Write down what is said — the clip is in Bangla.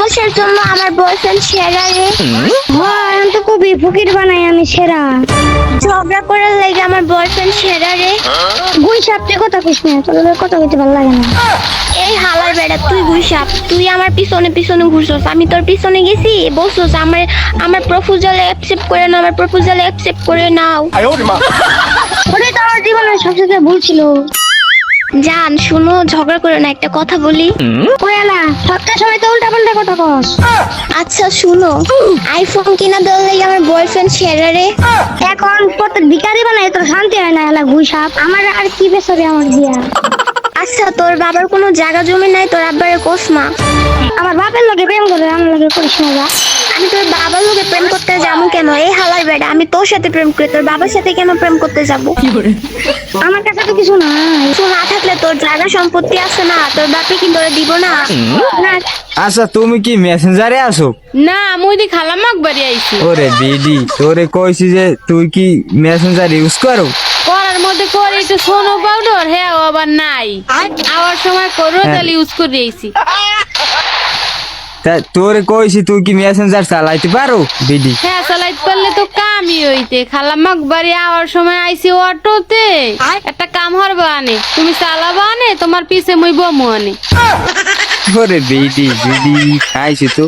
মানুষের জন্য আমার বয়ফ্রেন্ড সেরা রে। হ্যাঁ আমি তো কবি ফকির বানাই আমি সেরা। ঝগড়া করার লাগে আমার বয়ফ্রেন্ড সেরা রে। গুই সাপতে কথা কইস না, তোর লগে কথা কইতে ভালো লাগে না। এই হালার বেড়া তুই গুইসাপ, তুই আমার পিছনে পিছনে ঘুরছস, আমি তোর পিছনে গেছি বসছস আমার আমার প্রপোজাল অ্যাকসেপ্ট করে নাও, আমার প্রপোজাল অ্যাকসেপ্ট করে নাও। ওটাই তো আমার জীবনের সবচেয়ে ভুল ছিল। জান শুনো, ঝগড়া করে না, একটা কথা বলি। ওয়ালা সবটা সময় তো উল্টা পাল্টা কথা কস। আচ্ছা শুনো, আইফোন কিনা দেওয়ার লাগে আমার বয়ফ্রেন্ড সেরা রে। এখন প্রত্যেক ভিখারি বানাই তোর শান্তি হয় না, এলা গুই সাপ আমার আর কি বেসরে আমার দিয়া। আচ্ছা তোর বাবার কোনো জায়গা জমি নাই, তোর আব্বারে কোস না। আমার বাপের লগে প্রেম করে আমার লগে করিস না যা। আমি তোর বাবার লোকে প্রেম করতে যাবো কেন? এই হালার বেড়া, আমি তোর সাথে প্রেম করি, তোর বাবার সাথে কেন প্রেম করতে যাবো? আমার কাছে তো কিছু নাই। কিছু না থাকলে তোর জায়গা সম্পত্তি আছে না, তোর বাপে কি তোরে দিব না? না আচ্ছা তুমি কি মেসেঞ্জারে আসো? না মুই দি খালামাক বাড়ি আইছি। ওরে বিডি তোরে কইছি যে তুই কি মেসেঞ্জার ইউজ করো? করার মধ্যে করে একটু সোনো পাউডার, হ্যাঁ ও আবার নাই। আওয়ার সময় করো তাহলে ইউজ করে আইছি। তা তোরে কইছি তুই কি মেসেঞ্জার চালাইতে পারো বিডি? হ্যাঁ চালাইতে পারলে তো কামই হইতে। খালামাক বাড়ি আওয়ার সময় আইছি অটোতে, একটা কাম হরবা আনে, তুমি চালাবা আনে, তোমার পিছে মুই বমু আনে। ওরে বিডি বিডি খাইছি তো